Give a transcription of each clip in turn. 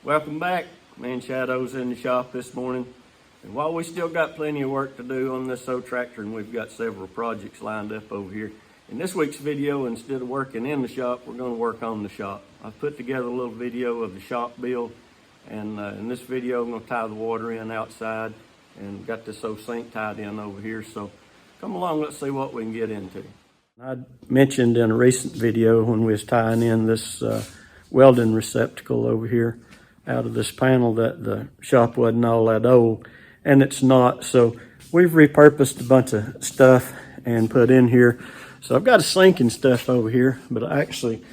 Welcome back. Man Shadow's in the shop this morning. And while we still got plenty of work to do on this old tractor, and we've got several projects lined up over here, in this week's video, instead of working in the shop, we're going to work on the shop. I've put together a little video of the shop build, and in this video I'm going to tie the water in outside and got this old sink tied in over here. So come along, let's see what we can get into. I mentioned in a recent video when we was tying in this welding receptacle over here out of this panel that the shop wasn't all that old, and it's not. So we've repurposed a bunch of stuff and put in here. So I've got a sink and stuff over here, but I actually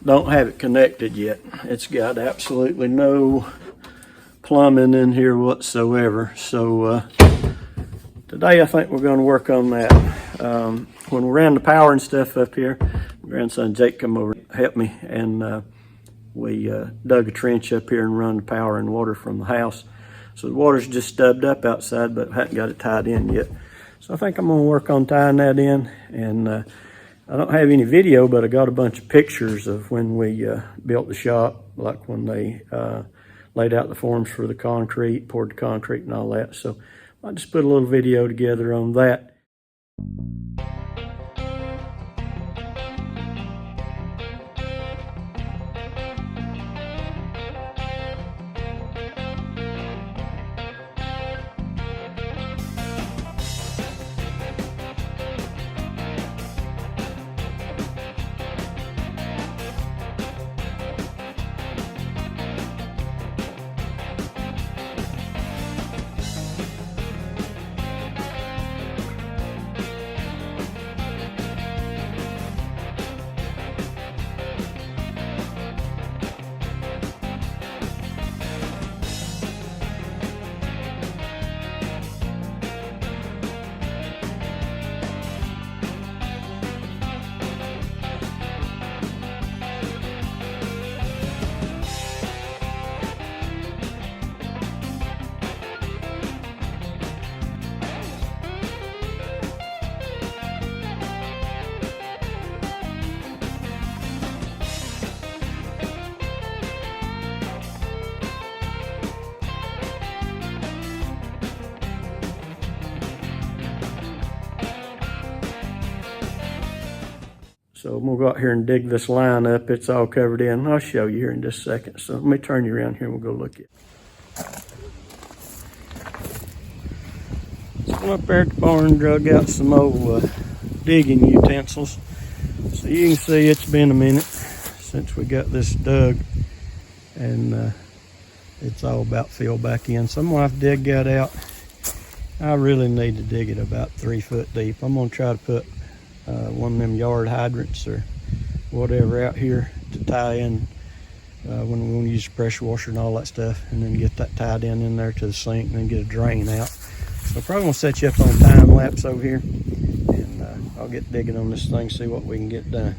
don't have it connected yet. It's got absolutely no plumbing in here whatsoever. So today I think we're going to work on that. When we ran the power and stuff up here, my grandson Jake come over and helped me, and we dug a trench up here and run the power and water from the house. So the water's just stubbed up outside, but I haven't got it tied in yet. So I think I'm going to work on tying that in. And I don't have any video, but I got a bunch of pictures of when we built the shop, like when they laid out the forms for the concrete, poured the concrete and all that. So I just put a little video together on that. So we'll go out here and dig this line up. It's all covered in. I'll show you here in just a second. So let me turn you around here and we'll go look at it. So I'm up there at the barn, drug out some old digging utensils. So you can see it's been a minute since we got this dug, and it's all about filled back in. So I'm gonna have to dig that out. I really need to dig it about 3 foot deep. I'm gonna try to put one of them yard hydrants or whatever out here to tie in when we want to use the pressure washer and all that stuff, and then get that tied in there to the sink and then get a drain out. So probably gonna set you up on time lapse over here, and I'll get digging on this thing, see what we can get done.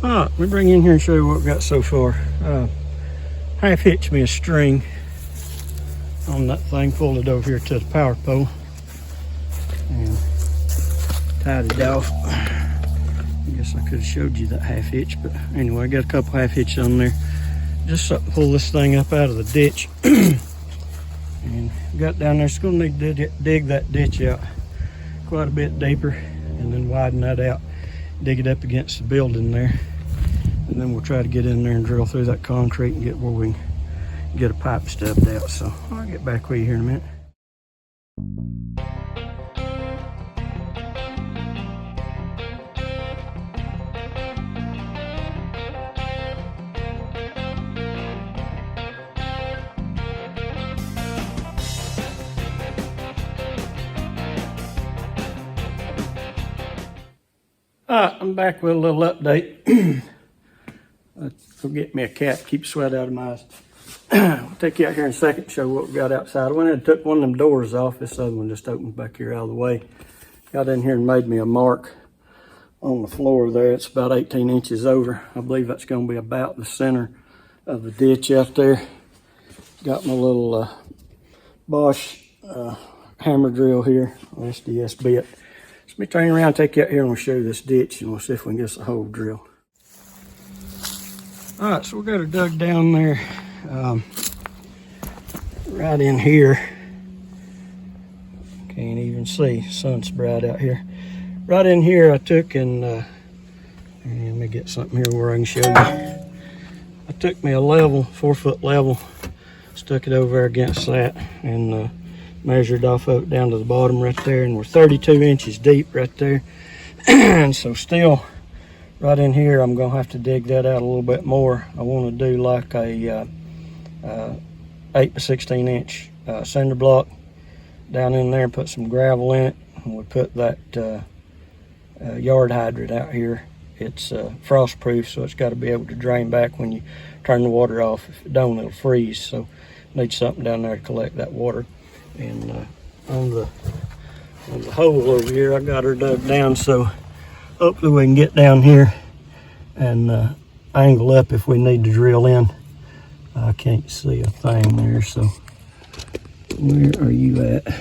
All right, let me bring you in here and show you what we've got so far. Half hitched me a string on that thing, pulled it over here to the power pole, and tied it off. I guess I could have showed you that half hitch, but anyway, I got a couple half hitches on there. Just so I can pull this thing up out of the ditch. And got down there, it's gonna need to dig that ditch out quite a bit deeper, and then widen that out, dig it up against the building there, and then we'll try to get in there and drill through that concrete and get where we can get a pipe stubbed out. So I'll get back with you here in a minute. Alright, I'm back with a little update. Go get me a cap, keep sweat out of my eyes. I'll take you out here in a second and show what we got outside. I went ahead and took one of them doors off. This other one just opened back here out of the way. Got in here and made me a mark on the floor there. It's about 18 inches over. I believe that's going to be about the center of the ditch out there. Got my little Bosch hammer drill here, SDS bit. So let me turn around, take you out here, and we'll show you this ditch, and we'll see if we can get a hole drilled. All right, so we got her dug down there, right in here. Can't even see, sun's bright out here. Right in here, I took and let me get something here where I can show you. I took me a level, 4-foot level, stuck it over there against that, and measured off of it down to the bottom right there, and we're 32 inches deep right there. And so still right in here, I'm gonna have to dig that out a little bit more. I want to do like a 8 by 16 inch cinder block down in there and put some gravel in it, and we put that yard hydrant out here. It's frost proof, so it's got to be able to drain back when you turn the water off. If it don't, it'll freeze, so need something down there to collect that water. And on the hole over here, I got her dug down, so hopefully we can get down here and angle up if we need to drill in. I can't see a thing there, so where are you at?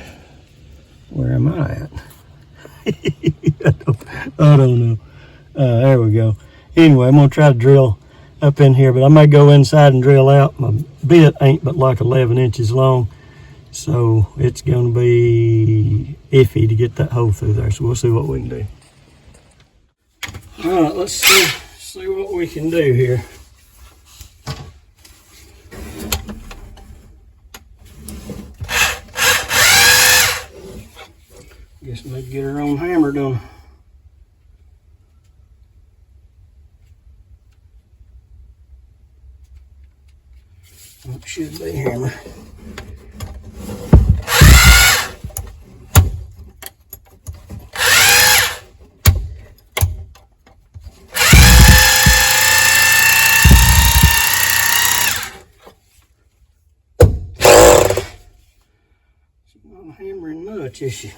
Where am I at? I don't know. There we go. Anyway, I'm gonna try to drill up in here, but I may go inside and drill out. My bit ain't but like 11 inches long, so it's gonna be iffy to get that hole through there. So we'll see what we can do. All right, let's see what we can do here. Guess maybe get her own hammer done. It should be hammer. It's not hammering much, is she?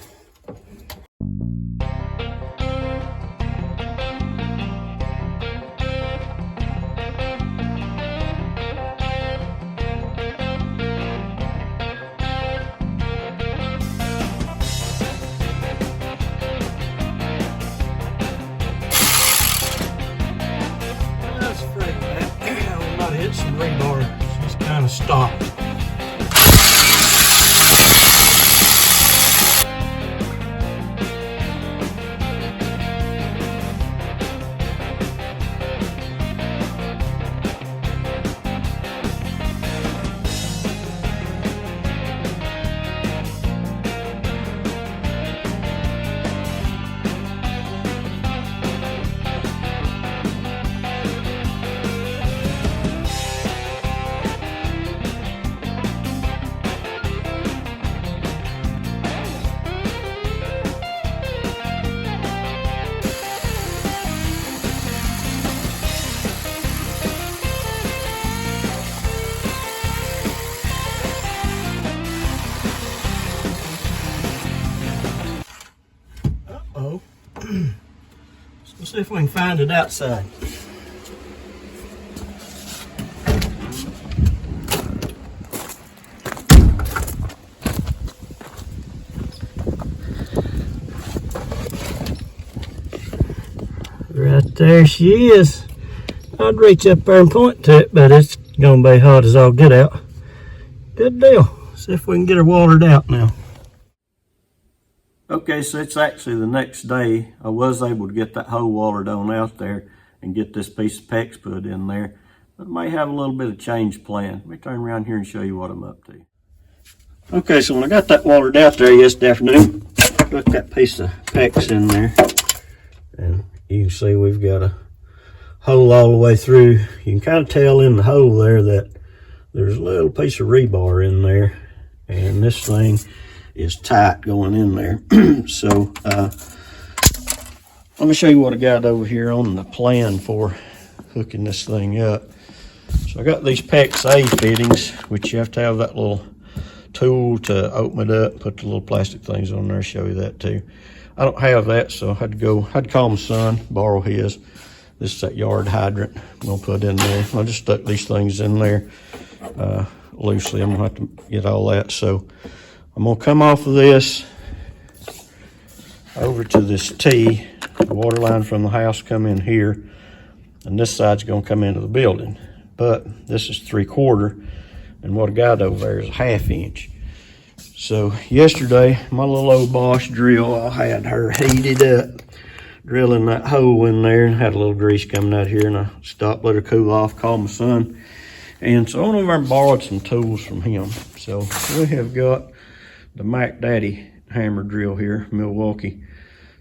Hit some rebar, just kind of stopped. Let's see if we can find it outside. Right there she is. I'd reach up there and point to it, but it's gonna be hot as all get out. Good deal. See if we can get her watered out now. Okay, so it's actually the next day. I was able to get that hole watered on out there and get this piece of PEX put in there. But I may have a little bit of change planned. Let me turn around here and show you what I'm up to. Okay, so when I got that watered out there yesterday afternoon, put that piece of PEX in there. And you can see we've got a hole all the way through. You can kind of tell in the hole there that there's a little piece of rebar in there. And this thing is tight going in there. So let me show you what I got over here on the plan for hooking this thing up. So I got these PEX A fittings, which you have to have that little tool to open it up, put the little plastic things on there, show you that too. I don't have that, so I had to call my son, borrow his. This is that yard hydrant I'm gonna put in there. I just stuck these things in there loosely. I'm gonna have to get all that. So I'm gonna come off of this over to this T. The water line from the house come in here, and this side's gonna come into the building. But this is 3/4, and what I got over there is a 1/2 inch. So yesterday, my little old Bosch drill, I had her heated up, drilling that hole in there, and had a little grease coming out here, and I stopped, let her cool off, called my son. And so I went over and borrowed some tools from him. So we have got the Mac Daddy hammer drill here, Milwaukee.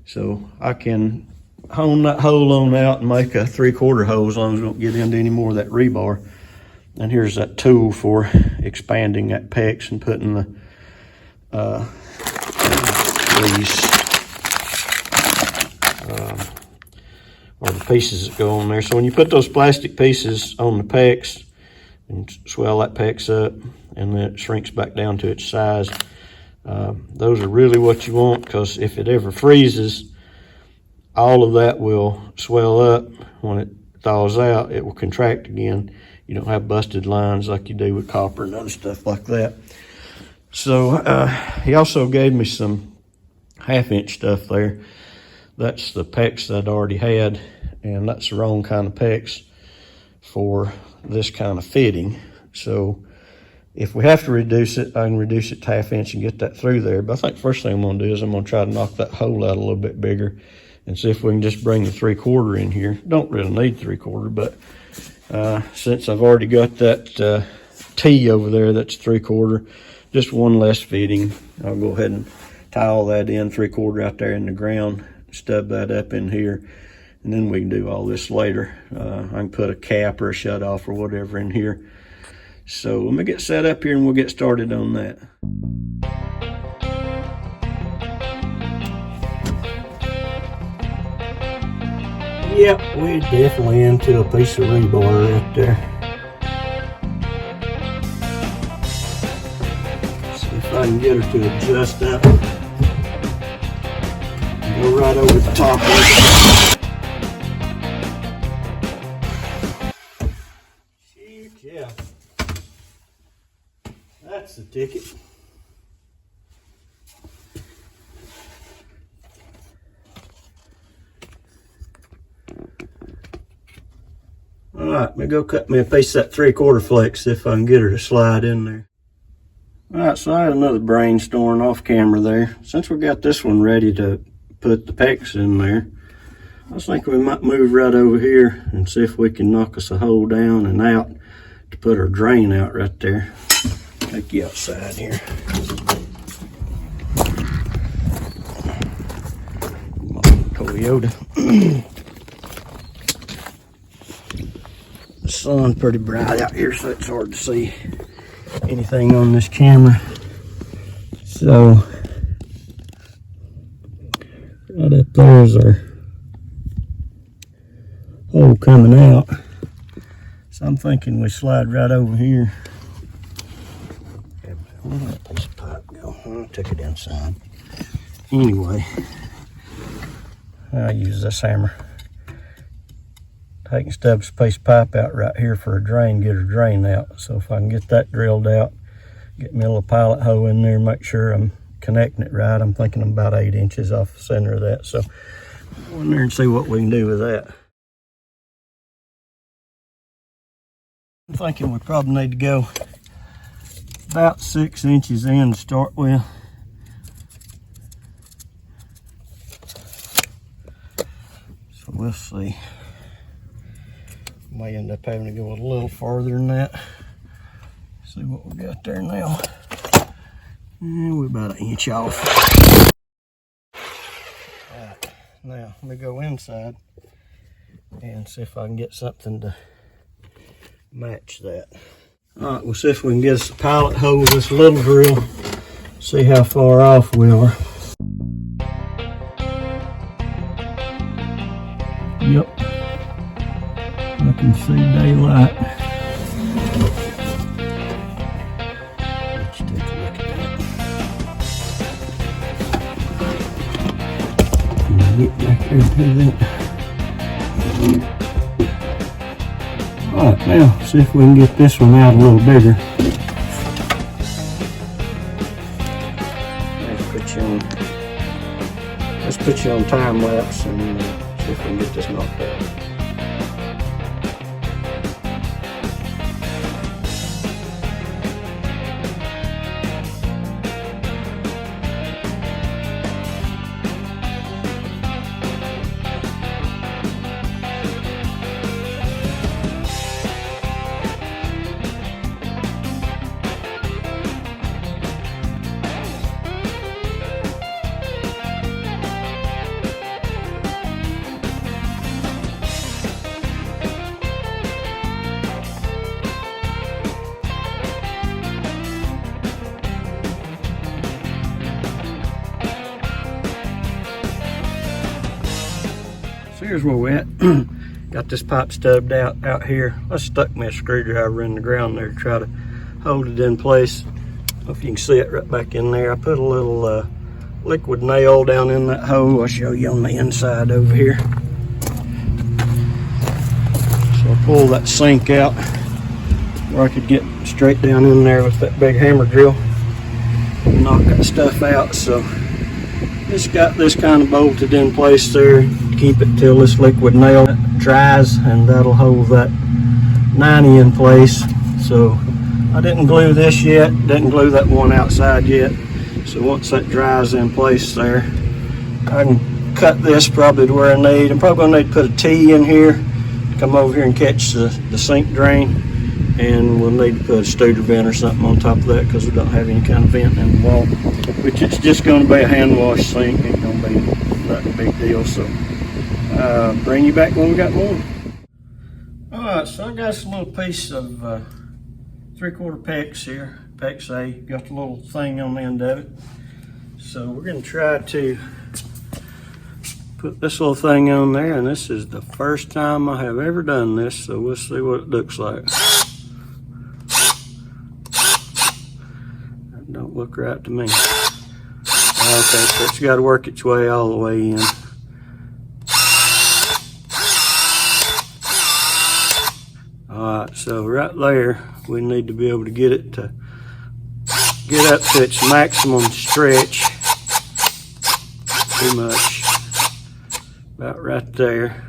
So I can hone that hole on out and make a 3/4 hole as long as we don't get into any more of that rebar. And here's that tool for expanding that PEX and putting the or the pieces that go on there. So when you put those plastic pieces on the PEX and swell that PEX up, and then it shrinks back down to its size, those are really what you want, because if it ever freezes, all of that will swell up. When it thaws out, it will contract again. You don't have busted lines like you do with copper and other stuff like that. So he also gave me some 1/2 inch stuff there. That's the PEX that I'd already had, and that's the wrong kind of PEX for this kind of fitting. So if we have to reduce it, I can reduce it to 1/2 inch and get that through there. But I think the first thing I'm gonna do is I'm gonna try to knock that hole out a little bit bigger and see if we can just bring the 3/4 in here. Don't really need 3/4, but since I've already got that T over there, that's 3/4, just one less fitting. I'll go ahead and tie all that in, 3/4 out there in the ground, stub that up in here, and then we can do all this later. I can put a cap or a shut off or whatever in here. So let me get set up here and we'll get started on that. Yep, we're definitely into a piece of rebar right there. See if I can get her to adjust up. Go right over the top of it. Shoot, yeah. That's the ticket. All right, let me go cut me a piece of that 3/4 flex, see if I can get her to slide in there. All right, so I had another brainstorm off camera there. Since we got this one ready to put the PEX in there, I was thinking we might move right over here and see if we can knock us a hole down and out to put our drain out right there. Take you outside here. Toyota. The sun's pretty bright out here, so it's hard to see anything on this camera. So right up there is our hole coming out. So I'm thinking we slide right over here. Where'd that piece of pipe go? I took it inside. Anyway, I use this hammer. Take and stub a piece of pipe out right here for a drain, get her drain out. So if I can get that drilled out, get me a little pilot hole in there, make sure I'm connecting it right. I'm thinking I'm about 8 inches off the center of that. So go in there and see what we can do with that. I'm thinking we probably need to go about 6 inches in to start with. So we'll see. May end up having to go a little farther than that. See what we got there now. And we're about 1 inch off. Alright, now let me go inside and see if I can get something to match that. Alright, we'll see if we can get us a pilot hole with this little drill. See how far off we are. Yep. I can see daylight. Alright, now see if we can get this one out a little bigger. Let's put you on time lapse and see if we can get this knocked out. So here's where we're at. Got this pipe stubbed out here. I stuck my screwdriver in the ground there to try to hold it in place. Hope you can see it right back in there. I put a little liquid nail down in that hole. I'll show you on the inside over here. So I pull that sink out where I could get straight down in there with that big hammer drill and knock that stuff out. So it's got this kind of bolted in place there to keep it till this liquid nail dries, and that'll hold that 90 in place. So I didn't glue this yet, didn't glue that one outside yet. So once that dries in place there, I can cut this probably to where I need. I'm probably gonna need to put a T in here to come over here and catch the sink drain. And we'll need to put a Studer vent or something on top of that because we don't have any kind of vent in the wall. Which it's just going to be a hand wash sink. Ain't going to be that big deal. So bring you back when we got more. Alright, so I got this little piece of 3/4 PEX here. PEX A. Got the little thing on the end of it. So we're going to try to put this little thing on there. And this is the first time I have ever done this. So we'll see what it looks like. Don't look right to me. Okay, so it's got to work its way all the way in. Alright, so right there, we need to be able to get it to get up to its maximum stretch. Too much. About right there.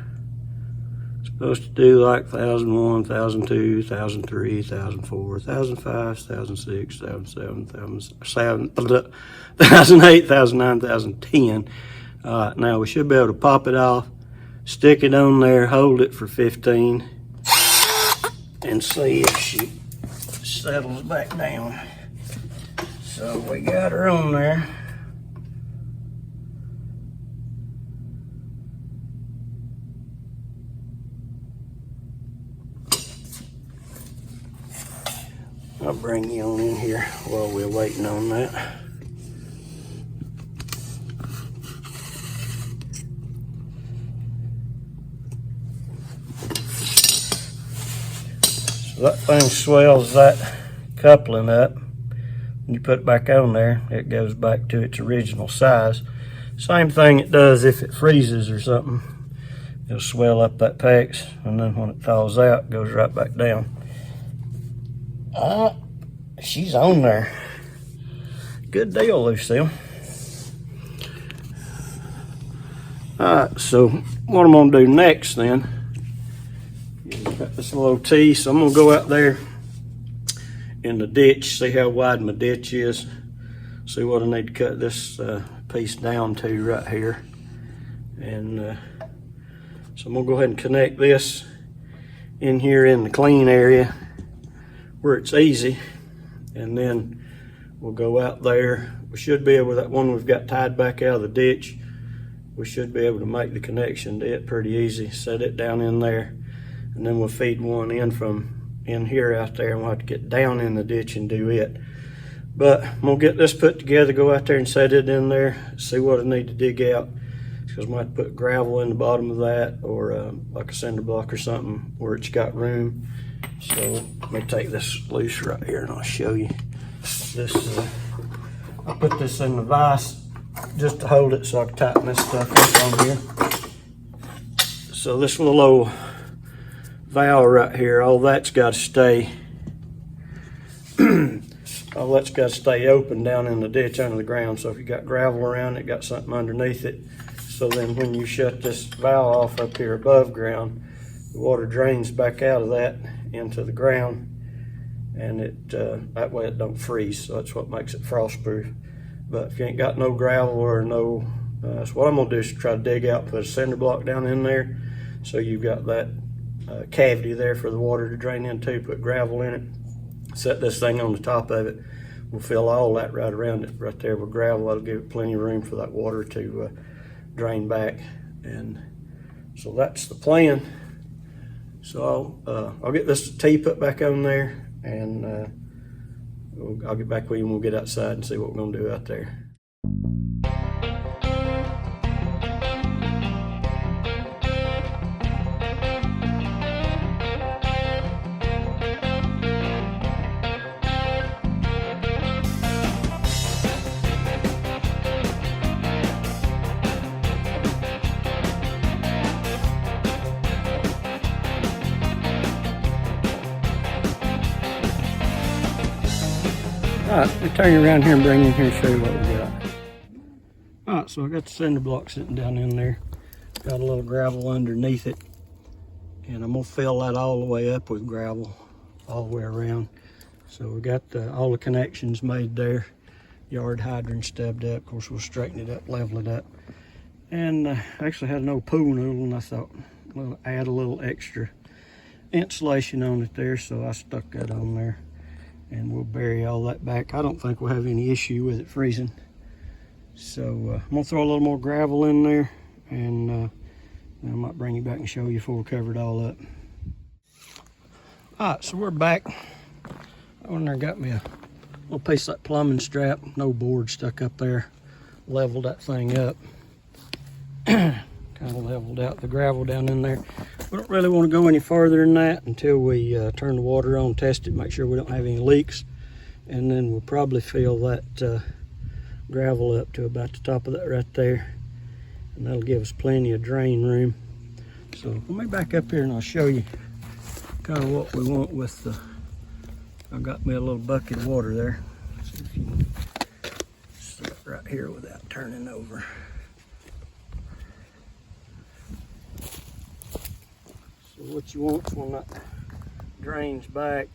Supposed to do like 1001, 1002, 1003, 1004, 1005, 1006, 1007, 1008, 1009, 1010. Alright, now we should be able to pop it off, stick it on there, hold it for 15, and see if she settles back down. So we got her on there. I'll bring you on in here while we're waiting on that. So that thing swells that coupling up. When you put it back on there, it goes back to its original size. Same thing it does if it freezes or something. It'll swell up that PEX, and then when it thaws out, it goes right back down. She's on there. Good deal, Lucille. Alright, so what I'm going to do next then is got this little T. So I'm going to go out there in the ditch, see how wide my ditch is, see what I need to cut this piece down to right here. And so I'm going to go ahead and connect this in here in the clean area where it's easy, and then we'll go out there. We should be able, that one we've got tied back out of the ditch, we should be able to make the connection to it pretty easy. Set it down in there, and then we'll feed one in from in here out there, and we'll have to get down in the ditch and do it. But we'll get this put together, go out there and set it in there, see what I need to dig out, because we might have to put gravel in the bottom of that, or like a cinder block or something where it's got room. So let me take this loose right here and I'll show you. This I put this in the vise just to hold it so I can tighten this stuff up on here. So this little old valve right here, all that's got to stay. All that's got to stay open down in the ditch under the ground. So if you got gravel around it, got something underneath it. So then when you shut this valve off up here above ground, the water drains back out of that into the ground, and it that way it don't freeze. So that's what makes it frost proof. But if you ain't got no gravel or no, so what I'm gonna do is try to dig out, put a cinder block down in there, so you've got that cavity there for the water to drain into. Put gravel in it. Set this thing on the top of it. We'll fill all that right around it, right there with gravel. That'll give it plenty of room for that water to drain back. And so that's the plan. So I'll get this T put back on there, and I'll get back with you and we'll get outside and see what we're gonna do out there. Alright, let me turn you around here and bring you in here and show you what we got. Alright, so I got the cinder block sitting down in there. Got a little gravel underneath it. And I'm going to fill that all the way up with gravel all the way around. So we got all the connections made there. Yard hydrant stubbed up. Of course, we'll straighten it up, level it up. And I actually had an old pool noodle, and I thought I'll add a little extra insulation on it there. So I stuck that on there. And we'll bury all that back. I don't think we'll have any issue with it freezing. So I'm gonna throw a little more gravel in there, and I might bring you back and show you before we cover it all up. All right, so we're back. I went there and got me a little piece of that plumbing strap, no board stuck up there. Leveled that thing up. Kind of leveled out the gravel down in there. We don't really want to go any farther than that until we turn the water on, test it, make sure we don't have any leaks. And then we'll probably fill that gravel up to about the top of that right there. And that'll give us plenty of drain room. So let me back up here and I'll show you kind of what we want with the, I've got me a little bucket of water there. See if you can start right here without turning over. What you want is when that drains back,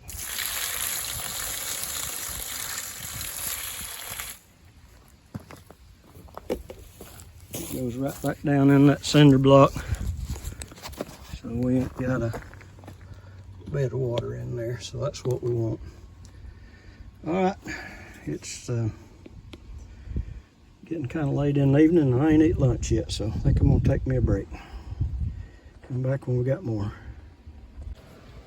it goes right back down in that cinder block, so we ain't got a bed of water in there. So that's what we want. All right, it's getting kind of late in the evening and I ain't eat lunch yet, so I think I'm gonna take me a break. Come back when we got more.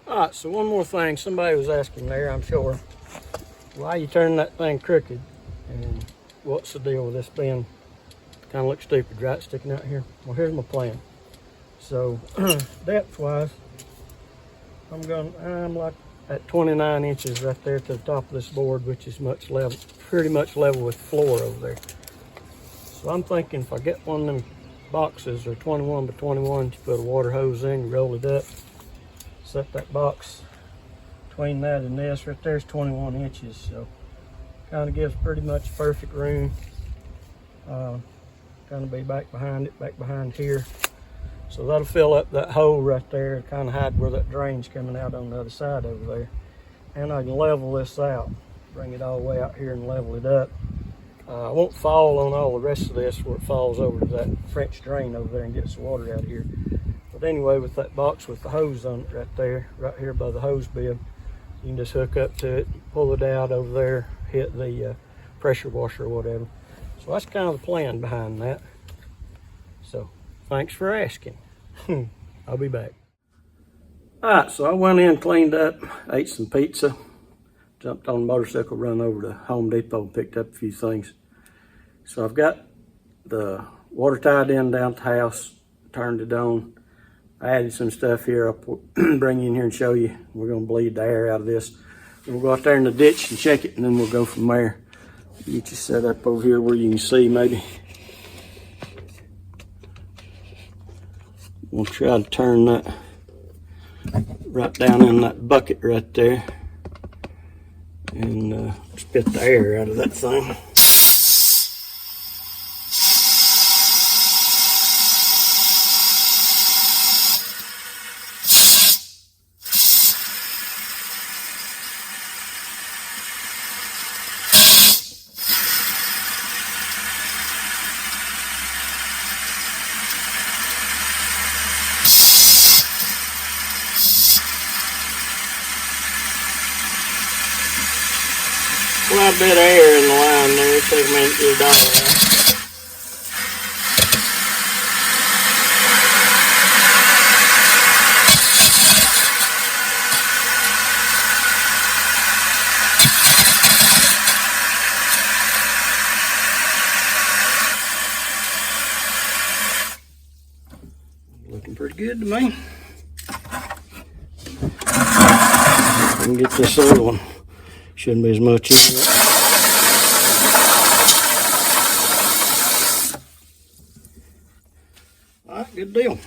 All right, so one more thing. Somebody was asking there, I'm sure, why you turn that thing crooked, and what's the deal with this being kind of looks stupid, right, sticking out here? Well, here's my plan. So depth-wise, I'm like at 29 inches right there to the top of this board, which is pretty much level with the floor over there. So I'm thinking if I get one of them boxes or 21 by 21, you put a water hose in, you roll it up, set that box between that and this right there is 21 inches, so kind of gives pretty much perfect room. Kind of be back behind here, so that'll fill up that hole right there, kind of hide where that drain's coming out on the other side over there. And I can level this out, bring it all the way out here and level it up. I won't fall on all the rest of this where it falls over to that French drain over there and gets the water out of here. But anyway, with that box with the hose on it right there, right here by the hose bib, you can just hook up to it, pull it out over there, hit the pressure washer or whatever. So that's kind of the plan behind that. So thanks for asking. I'll be back. All right, so I went in, cleaned up, ate some pizza, jumped on the motorcycle, run over to Home Depot and picked up a few things. So I've got the water tied in down at the house, turned it on. I added some stuff here. I'll bring you in here and show you. We're gonna bleed the air out of this. And we'll go out there in the ditch and check it, and then we'll go from there. Get you set up over here where you can see maybe. We'll try to turn that right down in that bucket right there and spit the air out of that thing. Quite a bit of air in the line there. It'll take a minute to get it all out. Looking pretty good to me. I can get this other one. Shouldn't be as much in it. All right, good deal.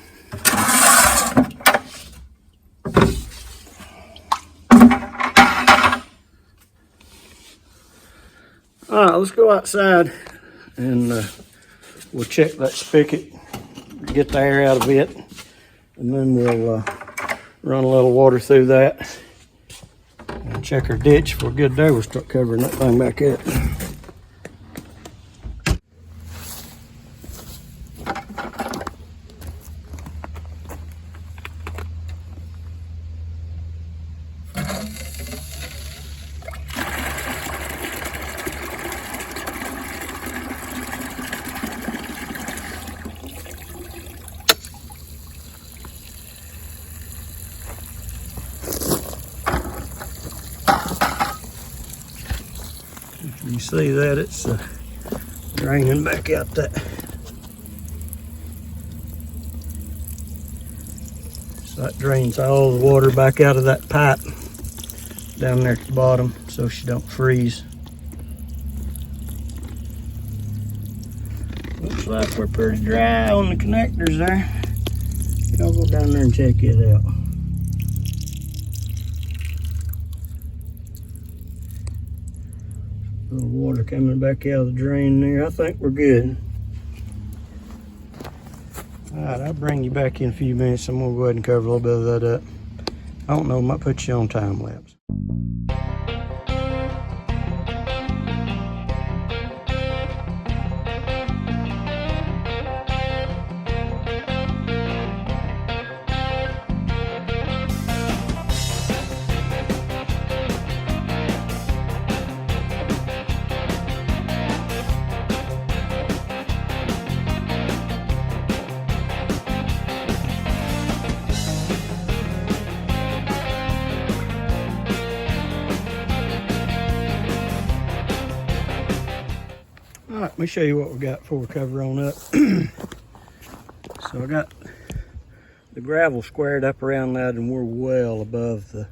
All right, let's go outside and we'll check that spigot, get the air out of it, and then we'll run a little water through that. Check our ditch. If we're good there, we'll start covering that thing back up. You see that it's draining back out that. So that drains all the water back out of that pipe down there at the bottom so she don't freeze. Looks like we're pretty dry on the connectors there. I'll go down there and check it out. A little water coming back out of the drain there. I think we're good. All right, I'll bring you back in a few minutes and we'll go ahead and cover a little bit of that up. I don't know, might put you on time lapse. All right, let me show you what we got before we cover on up. So I got the gravel squared up around that, and we're well above the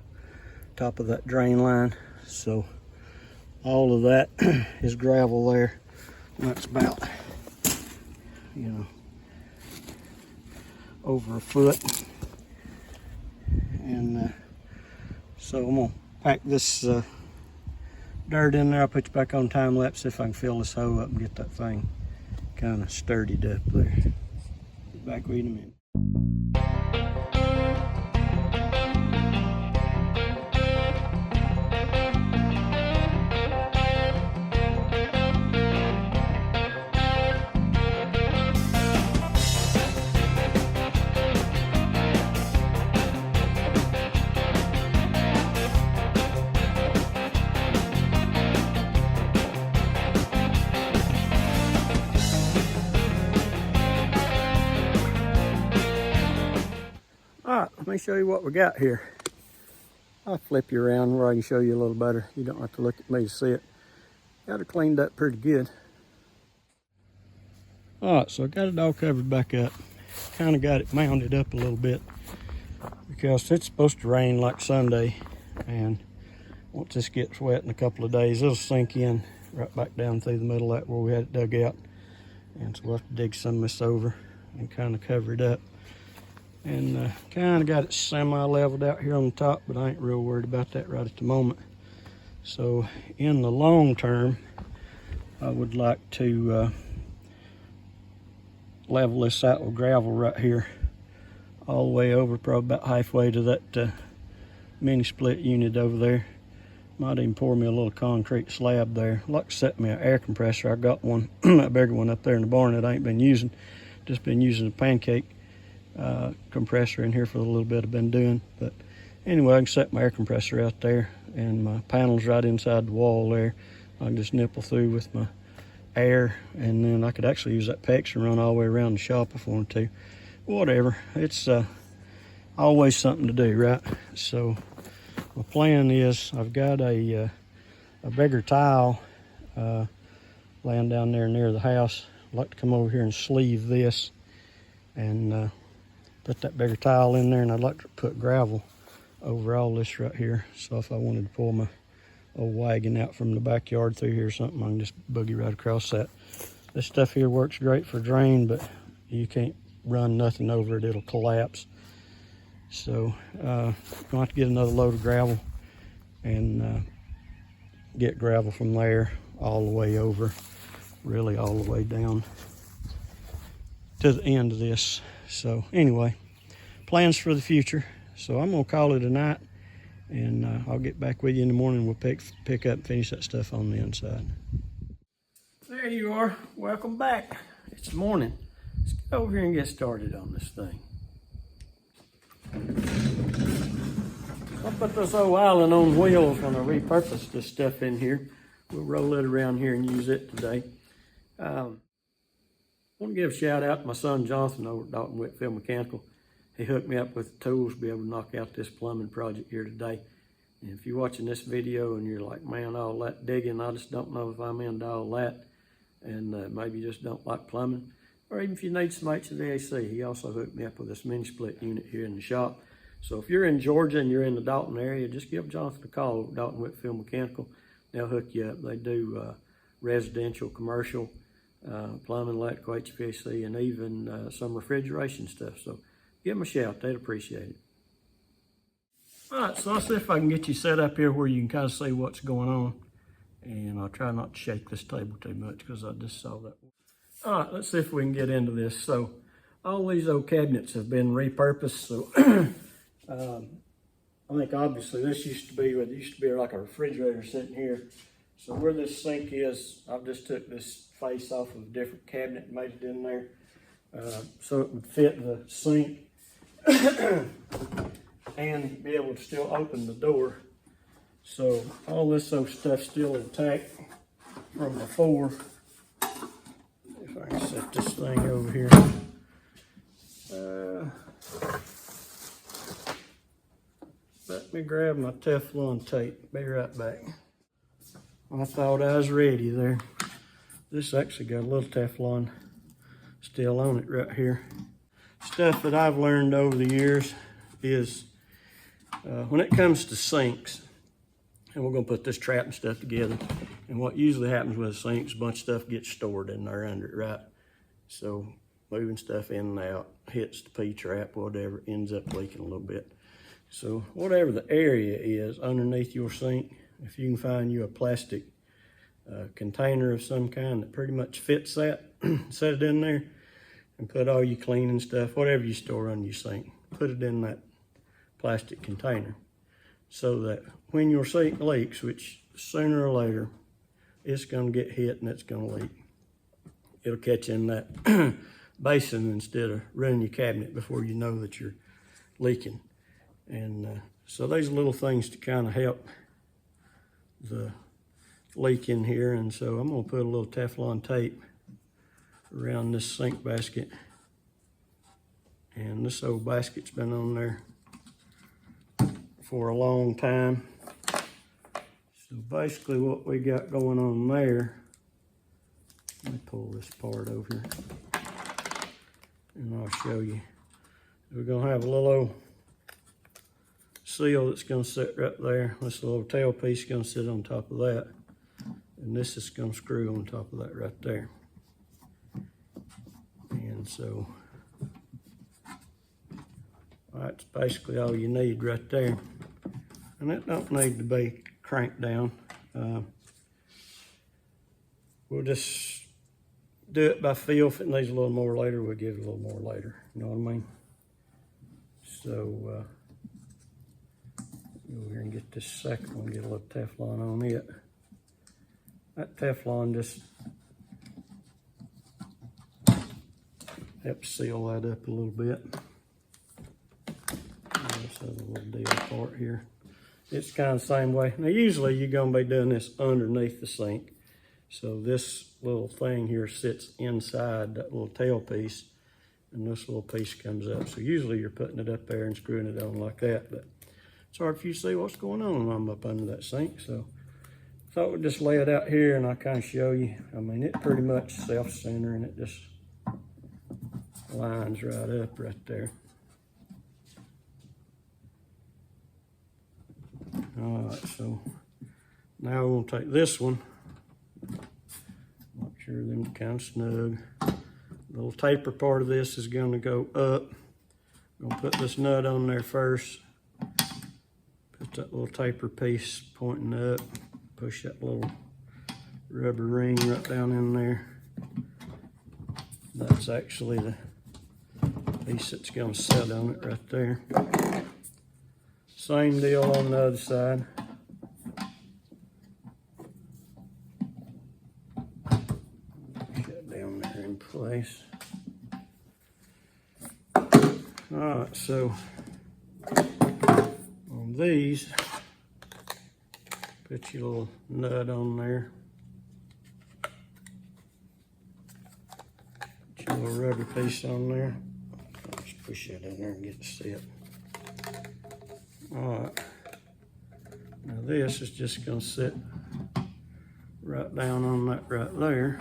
top of that drain line. So all of that is gravel there. That's about, over a foot. And so I'm gonna pack this dirt in there. I'll put you back on time lapse if I can fill this hole up and get that thing kind of sturdied up there. Get back with you in a minute. All right, let me show you what we got here. I'll flip you around where I can show you a little better. You don't have to look at me to see it. Got it cleaned up pretty good. All right, so I got it all covered back up. Kind of got it mounted up a little bit because it's supposed to rain like Sunday. And once this gets wet in a couple of days, it'll sink in right back down through the middle of that where we had it dug out. And so we'll have to dig some of this over and kind of cover it up. And kind of got it semi-leveled out here on the top, but I ain't real worried about that right at the moment. So in the long term, I would like to level this out with gravel right here all the way over, probably about halfway to that mini split unit over there. Might even pour me a little concrete slab there. I'd like to set me an air compressor. I got one, a bigger one up there in the barn that I ain't been using. Just been using a pancake compressor in here for the little bit I've been doing. But anyway, I can set my air compressor out there, and my panel's right inside the wall there. I can just nipple through with my air, and then I could actually use that PEX and run all the way around the shop if I wanted to. Whatever, it's always something to do, right? So my plan is, I've got a bigger tile laying down there near the house. I'd like to come over here and sleeve this and put that bigger tile in there, and I'd like to put gravel over all this right here. So if I wanted to pull my old wagon out from the backyard through here or something, I can just boogie right across that. This stuff here works great for drain, but you can't run nothing over it, it'll collapse. So I'm going to have to get another load of gravel and get gravel from there all the way over, really all the way down to the end of this. So anyway, plans for the future. So I'm going to call it a night, and I'll get back with you in the morning. We'll pick up and finish that stuff on the inside. There you are. Welcome back. It's morning. Let's get over here and get started on this thing. I'll put this old island on wheels when I repurpose this stuff in here. We'll roll it around here and use it today. I want to give a shout out to my son Jonathan over at Dalton Whitfield Mechanical. He hooked me up with the tools to be able to knock out this plumbing project here today. And if you're watching this video and you're like, man, all that digging, I just don't know if I'm into all that, and maybe you just don't like plumbing, or even if you need some HVAC, he also hooked me up with this mini split unit here in the shop. So if you're in Georgia and you're in the Dalton area, just give Jonathan a call over at Dalton Whitfield Mechanical. They'll hook you up. They do residential, commercial, plumbing, electrical, HVAC, and even some refrigeration stuff. So give them a shout. They'd appreciate it. All right, so I'll see if I can get you set up here where you can kind of see what's going on. And I'll try not to shake this table too much because I just saw that. All right, let's see if we can get into this. So all these old cabinets have been repurposed. So I think obviously this used to be like a refrigerator sitting here. So where this sink is, I've just took this face off of a different cabinet and made it in there so it would fit the sink and be able to still open the door. So all this old stuff's still intact from before. If I can set this thing over here. Let me grab my Teflon tape. Be right back. I thought I was ready there. This actually got a little Teflon still on it right here. Stuff that I've learned over the years is when it comes to sinks, and we're gonna put this trap and stuff together, and what usually happens with a sink is a bunch of stuff gets stored in there under it, right? So moving stuff in and out, hits the P-trap, whatever, ends up leaking a little bit. So whatever the area is underneath your sink, if you can find you a plastic container of some kind that pretty much fits that, set it in there and put all your cleaning stuff, whatever you store on your sink, put it in that plastic container so that when your sink leaks, which sooner or later it's going to get hit and it's going to leak, it'll catch in that basin instead of running your cabinet before you know that you're leaking. And so there's little things to kind of help the leak in here. And so I'm going to put a little Teflon tape around this sink basket. And this old basket's been on there for a long time. So basically what we got going on there, let me pull this part over here and I'll show you. We're going to have a little old seal that's going to sit right there. This little tailpiece is going to sit on top of that. And this is going to screw on top of that right there. And so That's basically all you need right there. And it don't need to be cranked down. We'll just do it by feel. If it needs a little more later, we'll give it a little more later. You know what I mean? So, go here and get this second one, get a little Teflon on it. That Teflon just helps seal that up a little bit. This other little deal part here. It's kind of the same way. Now usually you're gonna be doing this underneath the sink. So this little thing here sits inside that little tail piece, and this little piece comes up. So usually you're putting it up there and screwing it on like that, but it's hard for you to see what's going on when I'm up under that sink. So I thought we'd just lay it out here and I'll kind of show you. I mean, it pretty much self-centering. It just lines right up right there. All right, so now we're gonna take this one. Make sure them kind of snug. The little taper part of this is gonna go up. I'm gonna put this nut on there first. Put that little taper piece pointing up. Push that little rubber ring right down in there. That's actually the piece that's gonna set on it right there. Same deal on the other side. Push that down there in place. Alright, so on these, put your little nut on there. Put your little rubber piece on there. Just push that in there and get it set. Alright, now this is just going to sit right down on that right there.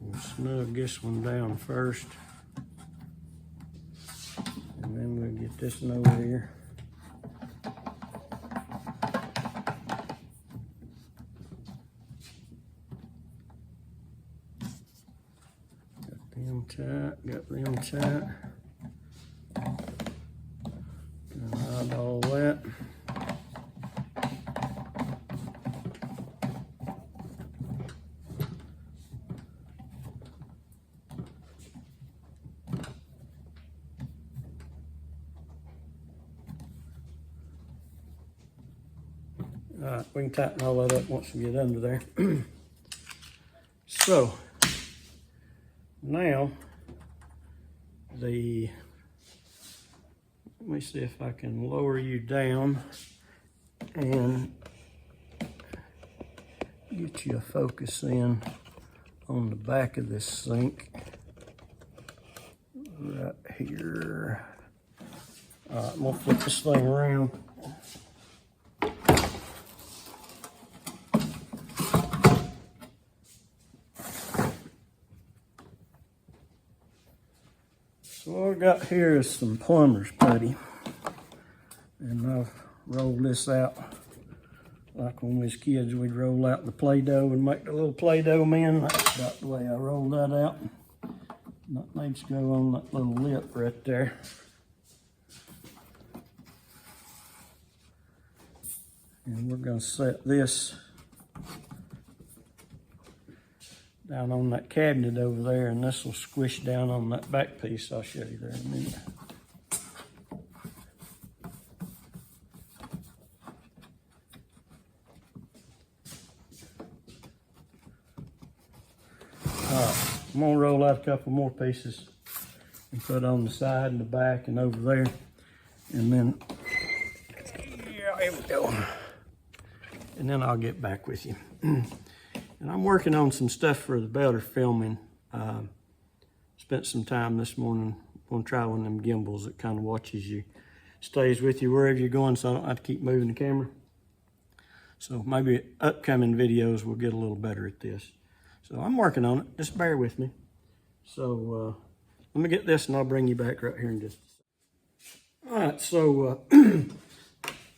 We'll snug this one down first, and then we'll get this one over here. Got them tight. And hide all that. All right, we can tighten all that up once we get under there. So now let me see if I can lower you down and get you a focus in on the back of this sink right here. All right, I'm gonna flip this thing around. So what I've got here is some plumber's putty, and I've rolled this out like when we was kids. We'd roll out the Play-Doh and make the little Play-Doh men. That's about the way I rolled that out. That needs to go on that little lip right there. And we're going to set this down on that cabinet over there, and this will squish down on that back piece. I'll show you there in a minute. Alright, I'm gonna roll out a couple more pieces and put on the side and the back and over there, and then yeah, here we go. And then I'll get back with you. And I'm working on some stuff for the better filming. Spent some time this morning on try one of them gimbals that kind of watches you, stays with you wherever you're going, so I don't have to keep moving the camera. So maybe upcoming videos will get a little better at this. So I'm working on it, just bear with me. So let me get this and I'll bring you back right here in just a second. All right, so I'm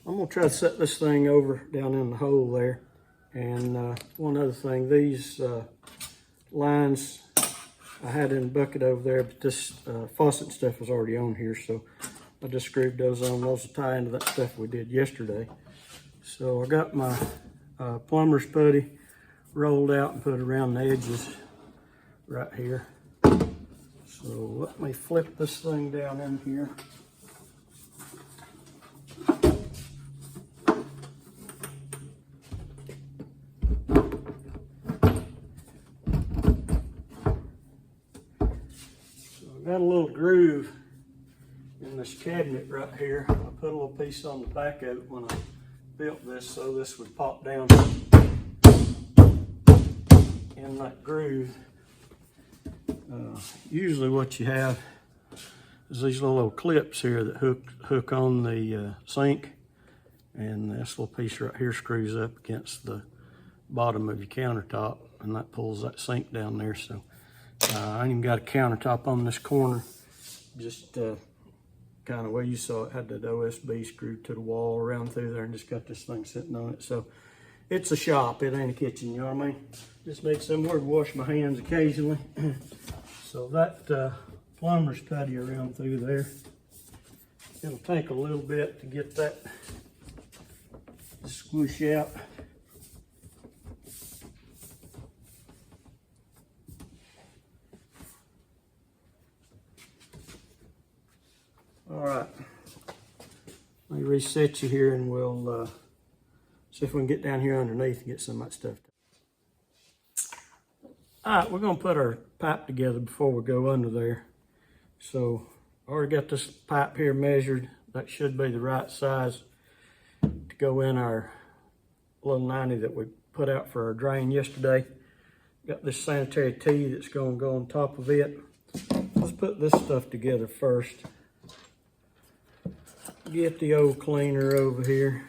gonna try to set this thing over down in the hole there. And one other thing, these lines I had in a bucket over there, but this faucet stuff was already on here, so I just screwed those on. Those will tie into that stuff we did yesterday. So I got my plumber's putty rolled out and put around the edges right here. So let me flip this thing down in here. Got a little groove in this cabinet right here. I put a little piece on the back of it when I built this, so this would pop down in that groove. Usually what you have is these little clips here that hook on the sink, and this little piece right here screws up against the bottom of your countertop, and that pulls that sink down there. So I ain't even got a countertop on this corner, just kind of where you saw it, had that OSB screwed to the wall around through there, and just got this thing sitting on it. So it's a shop, it ain't a kitchen, you know what I mean? Just need somewhere to wash my hands occasionally. So that plumber's putty around through there, it'll take a little bit to get that to squish out. All right, let me reset you here, and we'll see if we can get down here underneath and get some of that stuff done. All right, we're gonna put our pipe together before we go under there. So I already got this pipe here measured. That should be the right size to go in our little 90 that we put out for our drain yesterday. Got this sanitary tee that's gonna go on top of it. Let's put this stuff together first. Get the old cleaner over here.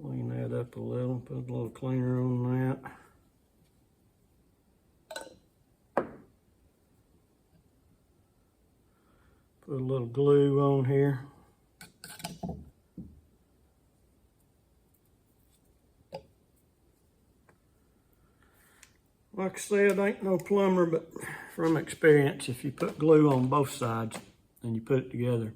Clean that up a little, put a little cleaner on that. Put a little glue on here. Like I said, I ain't no plumber, but from experience, if you put glue on both sides and you put it together,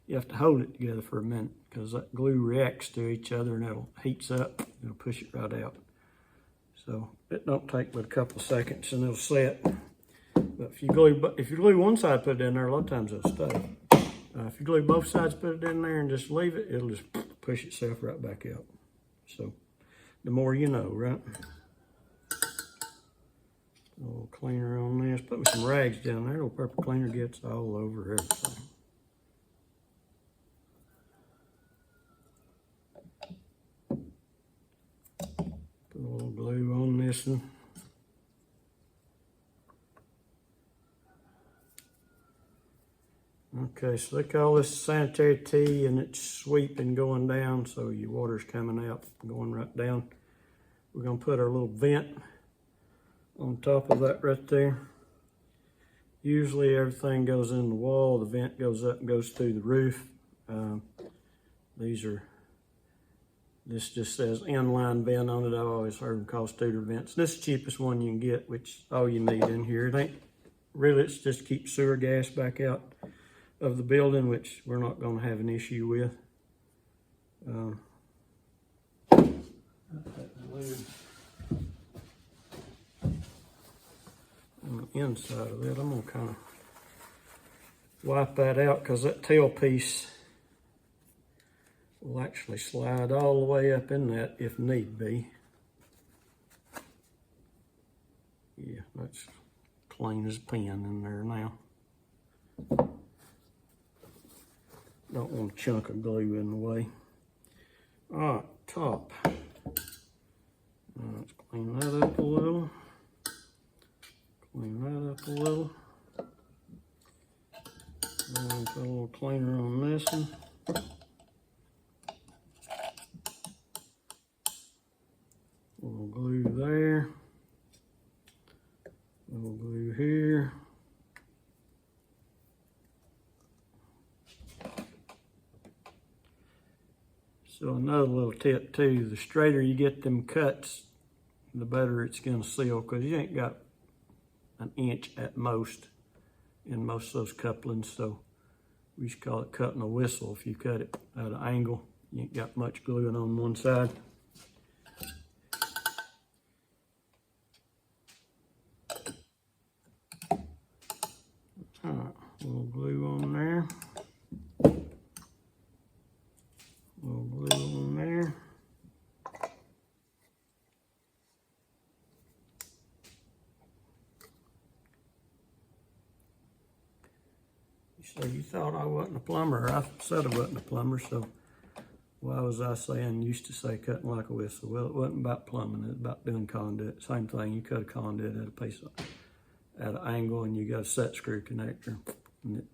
you have to hold it together for a minute, because that glue reacts to each other and it'll heats up, it'll push it right out. So it don't take but a couple of seconds and it'll set. But if you glue one side, put it in there, a lot of times it'll stay. If you glue both sides, put it in there and just leave it, it'll just push itself right back out. So the more you know, right? A little cleaner on this. Put me some rags down there. Little purple cleaner gets all over everything. Put a little glue on this one. Okay, so they call this sanitary tee, and it's sweeping going down, so your water's coming out, going right down. We're gonna put our little vent on top of that right there. Usually everything goes in the wall, the vent goes up and goes through the roof. This just says inline vent on it. I've always heard them call Studer vents. This is the cheapest one you can get, which all you need in here. It ain't really, it's just to keep sewer gas back out of the building, which we're not gonna have an issue with. On the inside of it, I'm gonna kind of wipe that out, because that tail piece will actually slide all the way up in that if need be. Yeah, that's clean as a pin in there now. Don't want a chunk of glue in the way. All right, top. Let's clean that up a little. Clean that up a little. And put a little cleaner on this one. A little glue there. A little glue here. So another little tip too, the straighter you get them cuts, the better it's gonna seal, because you ain't got an inch at most in most of those couplings. So we used to call it cutting a whistle. If you cut it at an angle, you ain't got much gluing on one side. All right, we'll glue on there. We'll glue on there. So you thought I wasn't a plumber. I said I wasn't a plumber, so why was I saying, used to say cutting like a whistle? Well, it wasn't about plumbing, it was about doing conduit. Same thing, you cut a conduit at a piece of, at an angle, and you got a set screw connector, and it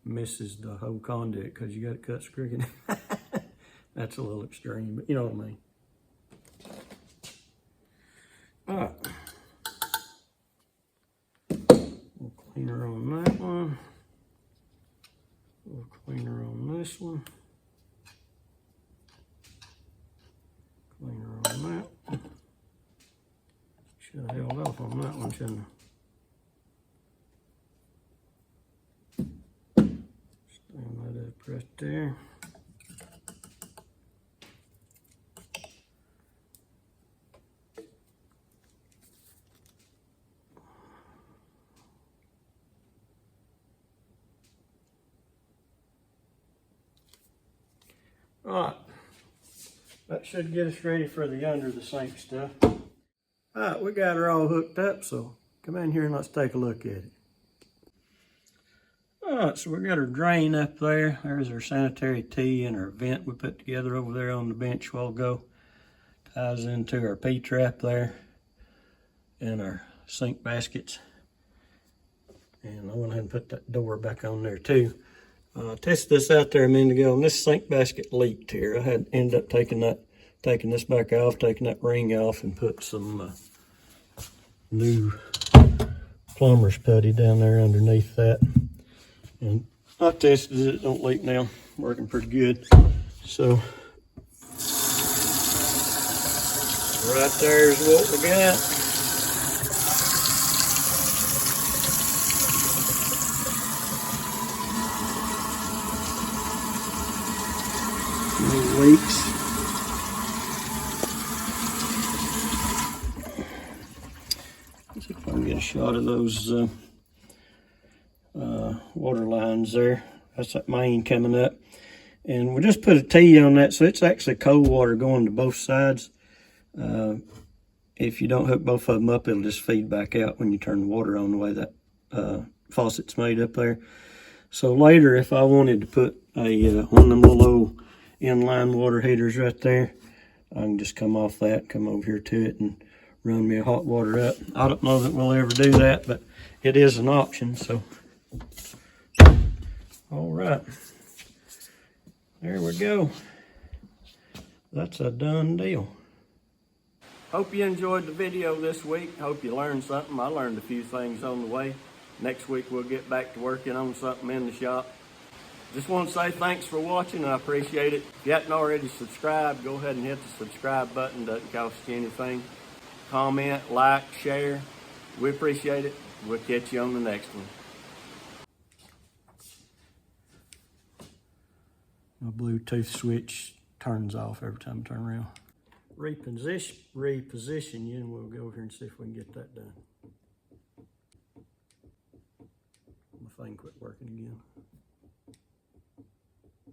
misses the whole conduit because you got to cut screw connector. That's a little extreme, but you know what I mean. All right. We'll clean her on that one. We'll clean her on this one. Clean her on that one. Should have held off on that one, shouldn't I? Stand that up right there. All right, that should get us ready for the under the sink stuff. All right, we got her all hooked up, so come in here and let's take a look at it. All right, so we got her drain up there. There's our sanitary tee and our vent we put together over there on the bench a while ago. Ties into our P-trap there and our sink baskets. And I went ahead and put that door back on there too. Tested this out there a minute ago, and this sink basket leaked here. I had ended up taking this back off, taking that ring off, and put some new plumber's putty down there underneath that. And I tested it; it don't leak now. Working pretty good. So right there's what we got. No leaks. Let's see if I can get a shot of those water lines there. That's that main coming up. And we just put a T on that, so it's actually cold water going to both sides. If you don't hook both of them up, it'll just feed back out when you turn the water on, the way that faucet's made up there. So later, if I wanted to put a one of them little old inline water heaters right there, I can just come off that, come over here to it, and run me a hot water up. I don't know that we'll ever do that, but it is an option. So, all right, there we go. That's a done deal. Hope you enjoyed the video this week. Hope you learned something. I learned a few things on the way. Next week we'll get back to working on something in the shop. Just want to say thanks for watching. I appreciate it. If you haven't already subscribed, go ahead and hit the subscribe button. Doesn't cost you anything. Comment, like, share. We appreciate it. We'll catch you on the next one. My Bluetooth switch turns off every time I turn around. Reposition you, and we'll go over here and see if we can get that done. My thing quit working again.